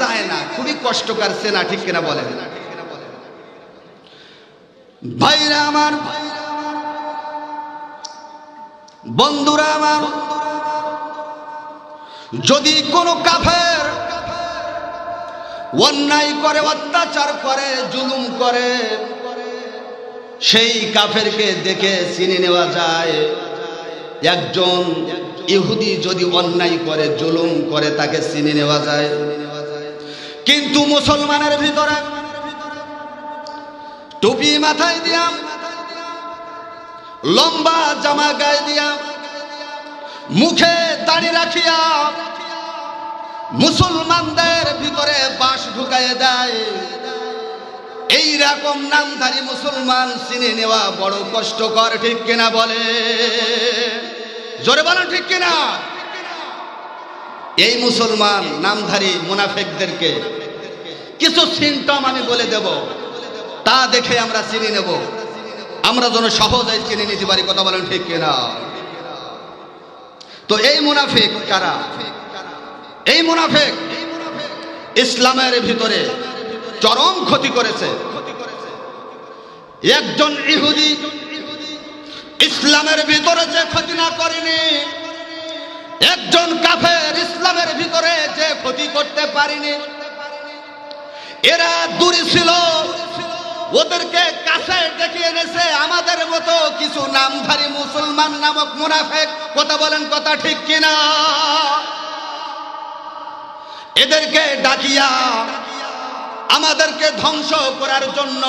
যায় না, খুবই কষ্টকর চেনা, ঠিক কিনা বলেন? ভাইরা আমার, বন্ধুরা আমার, যদি কোনো কাফের অন্যায় করে, অত্যাচার করে, জুলুম করে, সেই কাফেরকে দেখে চিনে নেওয়া যায়। একজন ইহুদি যদি অন্যায় করে, জুলুম করে, তাকে চিনে নেওয়া যায়। কিন্তু মুসলমানের ভিতরে টুপি মাথায় দিয়া, লম্বা জামা গায়ে দিয়া, মুখে দাড়ি রাখিয়া মুসলমানদের ভিতরে বাস ঢুকাইয়া দেয়, এই রকম নামধারী মুসলমান চিনে নেওয়া বড় কষ্টকর, ঠিক কিনা বলে? জোরে বলেন ঠিক কিনা? এই মুসলমান নামধারী মুনাফিকদেরকে কিছু সিমটম আমি বলে দেব, তা দেখে আমরা চিনে নেব, আমরা যেন সহজে চিনে নিতে পারি। কথা বলেন ঠিক কিনা? তো এই মুনাফিক কারা? এই মুনাফিক ইসলামের ভিতরে চরম ক্ষতি করেছে। একজন ইহুদি ইসলামের ভিতরে যে ক্ষতি না করেনি, একজন কাফের ইসলামের ভিতরে যে ক্ষতি করতে পারেনি, এরা দূরে ছিল, ওদেরকে কাছে ডেকে এনেছে আমাদের মতো কিছু নামধারী মুসলমান নামক মুনাফিক। কথা বলেন, কথা ঠিক কিনা? এদেরকে ডাকিয়া আমাদেরকে ধ্বংস করার জন্য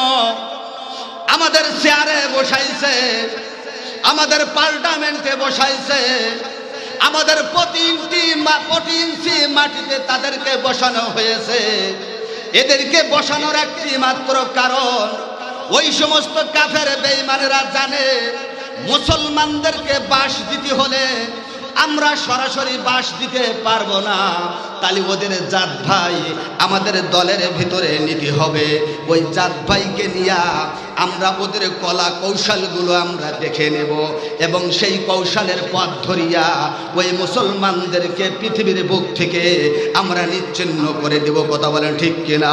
আমাদের চেয়ারে বসাইছে, আমাদের পার্লামেন্টে বসাইছে, আমাদের প্রতি ইঞ্চি মাটিতে তাদেরকে বসানো হয়েছে। এদেরকে বসানোর একটি মাত্র কারণ, ওই সমস্ত কাফের বেঈমানেরা জানে মুসলমানদেরকে বাস দিতে হলে আমরা সরাসরি বাস দিতে পারবো না, তাহলে ওদের জাত ভাই আমাদের দলের ভিতরে নিতে হবে। ওই জাত ভাইকে নিয়ে আমরা ওদের কলা কৌশলগুলো আমরা দেখে নেব এবং সেই কৌশলের পথ ধরিয়া ওই মুসলমানদেরকে পৃথিবীর বুক থেকে আমরা নিচ্ছিন্ন করে দেব। কথা বলেন ঠিক কিনা?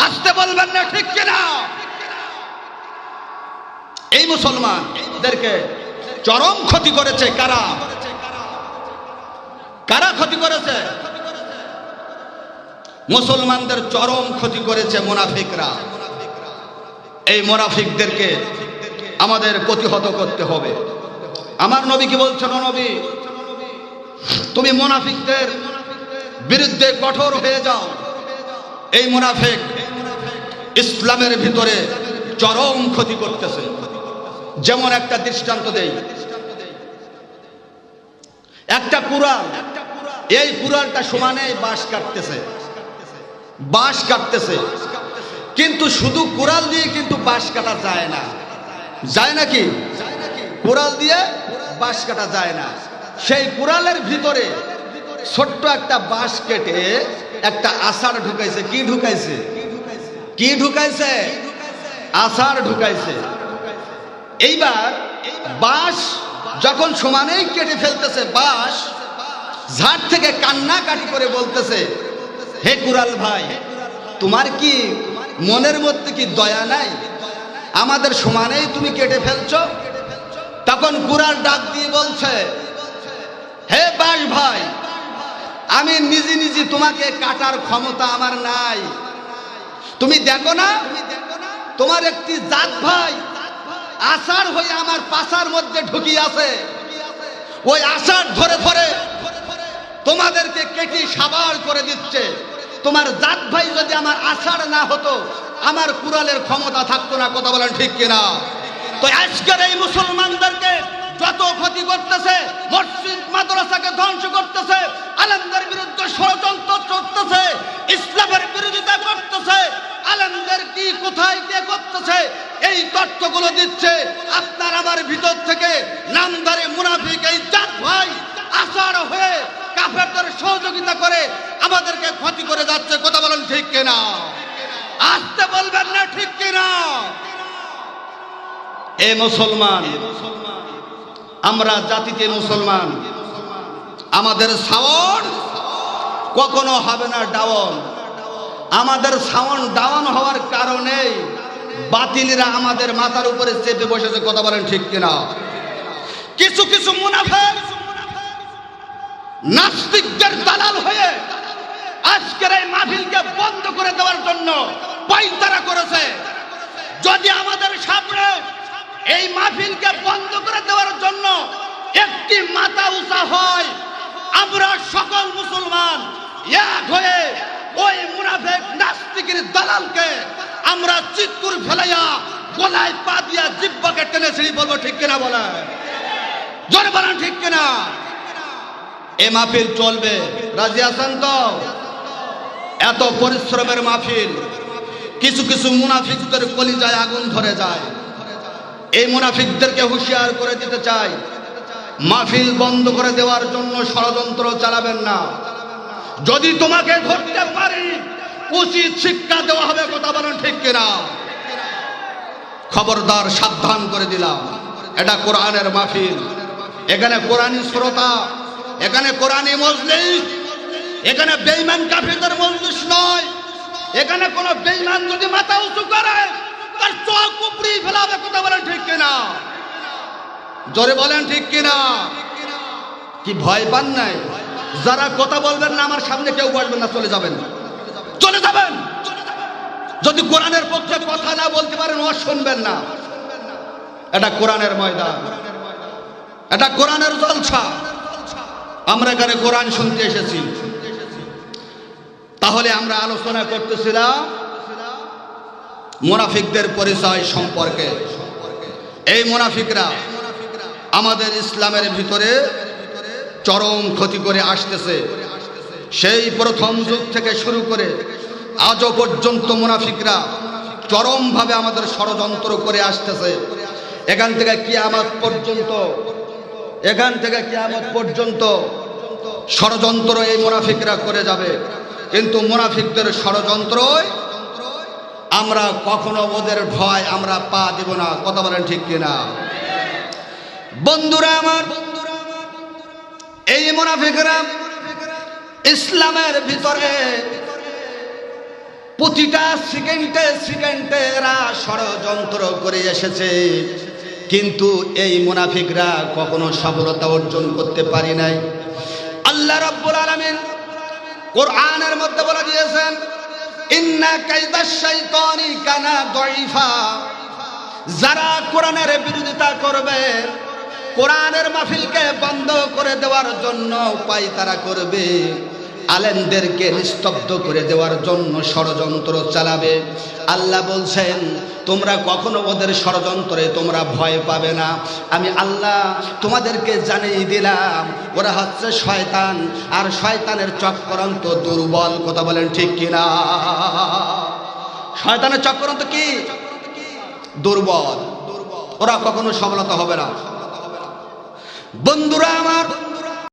আসতে বলবেন না, ঠিক কিনা? এই মুসলমানদেরকে চরম ক্ষতি করেছে কারা? কারা ক্ষতি করেছে? মুসলমানদের চরম ক্ষতি করেছে মুনাফিকরা। এই মুনাফিকদেরকে আমাদের প্রতিহত করতে হবে। আমার নবী কি বলছেন? ও নবী, তুমি মুনাফিকদের বিরুদ্ধে কঠোর হয়ে যাও। এই মুনাফিক ইসলামের ভিতরে চরম ক্ষতি করতেছে। যেমন একটা দৃষ্টান্ত দেই, একটা কুড়াল, এই কুড়ালটা সমানে বাঁশ কাটতেছে, কিন্তু শুধু কুড়াল দিয়ে কিন্তু বাঁশ কাটা যায় না। যায় নাকি? কুড়াল দিয়ে বাঁশ কাটা যায় না। সেই কুড়ালের ভিতরে ছোট্ট একটা বাঁশ কেটে একটা আষাঢ় ঢুকাইছে। কি ঢুকাইছে? কি ঢুকাইছে? আষাঢ় ঢুকাইছে। এইবার বাঁশ যখন সমানেই কেটে ফেলতেছে, বাঁশ ঝাড় থেকে কান্নাকাটি করে বলতেছে, হে কুড়াল ভাই, তোমার কি মনের মধ্যে কি দয়া নাই? আমাদের সমানেই তুমি কেটে ফেলছো। তখন কুড়াল ডাক দিয়ে বলছে, হে বাঁশ ভাই, আমি নিজে তোমাকে কাটার ক্ষমতা আমার নাই। তুমি দেখো না, তোমার একটি জাত ভাই আষাঢ় হয়ে আমার পাছার মধ্যে ঢুকিয়ে আছে। ওই আষাঢ় ধরে ধরে তোমাদেরকে কেটে সাবার করে দিচ্ছে। তোমার জাত ভাই যদি আমার আষাঢ় না হতো, আমার কুড়ালের ক্ষমতা থাকতো না। কথা বলেন ঠিক কিনা? তো আজকের এই মুসলমানদেরকে যত ক্ষতি করতেছে, মসজিদ মাদ্রাসাকে ধ্বংস করতেছে, আলেমদের বিরুদ্ধে ষড়যন্ত্র চলতেছে, ইসলামের বিরোধিতা করতেছে, আলেমদের কি কোথায় কে করতেছে, এই তথ্যগুলো দিচ্ছে আপনার আমার ভিতর থেকে নামধারী মুনাফিক এই জাত ভাই আষাঢ় হয়ে কাফেরদের সহযোগিতা করে আমাদেরকে ক্ষতি করে যাচ্ছে। কথা বলেন ঠিক কিনা? আসতে বলবেন না, ঠিক কিনা? এ মুসলমান, আমরা জাতিতে মুসলমান, আমাদের সাওয়ার কখনো হবে না ডাউন। আমাদের সাউন্ড ডাউন হওয়ার কারণে বাতিলরা আমাদের মাথার উপরে চেপে বসেছে। কথা বলেন ঠিক কিনা? কিছু কিছু মুনাফিক নাস্তিকদের দালাল হয়ে আজকের এই মাহফিলকে বন্ধ করে দেওয়ার জন্য পায়তারা করেছে। যদি আমাদের সামনে এই মাহফিলকে বন্ধ করে দেওয়ার জন্য একটি মাথা উঁচা হয়, আমরা সকল মুসলমান এক হয়ে ওই মুনাফিক নাস্তিকের দালালকে আমরা চিৎকুর ফেলাইয়া গলায় পা দিয়া জিহ্বাকে টেনে ছিঁড়ি বলবো। ঠিক কিনা বলেন? জোরে বলেন ঠিক কিনা? এই মাহফিল চলবে, রাজি আছেন তো? এত পরিশ্রমের মাহফিল, কিছু কিছু মুনাফিকদের কলিজায় আগুন ধরে যায়। এই মুনাফিকদেরকে হুঁশিয়ার করে দিতে চাই, মাহফিল বন্ধ করে দেওয়ার জন্য ষড়যন্ত্র চালাবেন না। যদি তোমাকে ধরতে পারি উচিত শিক্ষা দেওয়া হবে। কথা বলেন ঠিক কিনা? খবরদার, সাবধান করে দিলাম। এটা কোরআনের মাহফিল, এখানে কোরআনী শ্রোতা, এখানে কোরআনী মজলিস, এখানে বেঈমান কাফিরদের মজলিস নয়। এখানে কোন বেঈমান যদি মাথা উঁচু করে তার চোখ উপড়ি ফেলাবে। কথা বলেন ঠিক কিনা? জোরে বলেন ঠিক কিনা? কি ভয় পান নাই? যারা কথা বলবেন না আমার সামনে কেউ বসবেন না, চলে যাবেন, চলে যাবেন। যদি কোরআনের পক্ষে কথা না বলতে পারেন ও শুনবেন না। এটা কোরআনের ময়দান, এটা কোরআনের জলসা। আমরা এখানে কোরআন শুনতে এসেছি। তাহলে আমরা আলোচনা করতেছিলাম মুনাফিকদের পরিচয় সম্পর্কে। এই মুনাফিকরা আমাদের ইসলামের ভিতরে চরম ক্ষতি করে আসতেছে। সেই প্রথম যুগ থেকে শুরু করে আজও পর্যন্ত মুনাফিকরা চরমভাবে আমাদের ষড়যন্ত্র করে আসতেছে। এখান থেকে কিয়ামত পর্যন্ত ষড়যন্ত্র এই মুনাফিকরা করে যাবে। কিন্তু মুনাফিকদের ষড়যন্ত্রই আমরা কখনো ওদের ভয় আমরা পা দেব না। কথা বলেন ঠিক কিনা? বন্ধুরা আমার, এই মুনাফিকরা ইসলামের ভিতরে প্রতিটা সেকেন্ডে এরা ষড়যন্ত্র করে এসেছে। কিন্তু এই মুনাফিকরা কখনো সফলতা অর্জন করতে পারে নাই। আল্লাহ রাব্বুল আলামিন কোরআনের মধ্যে বলে দিয়েছেন, ইন্না কাইদাশ শাইতানি কানা দাঈফা। যারা কোরআনের বিরোধিতা করবে, কোরআনের মাহফিলকে বন্ধ করে দেওয়ার জন্য পায়তারা করবে, আলেমদেরকে নিস্তব্ধ করে দেওয়ার জন্য ষড়যন্ত্র চালাবে, আল্লাহ বলছেন তোমরা কখনো ওদের ষড়যন্ত্রে তোমরা ভয় পাবে না। আমি আল্লাহ তোমাদেরকে জানিয়ে দিলাম ওরা হচ্ছে শয়তান, আর শয়তানের চক্রান্ত দুর্বল। কথা বলেন ঠিক কিনা? শয়তানের চক্রান্ত কি? দুর্বল। ওরা কখনো সফলতা হবে না। বন্ধুরা আমার,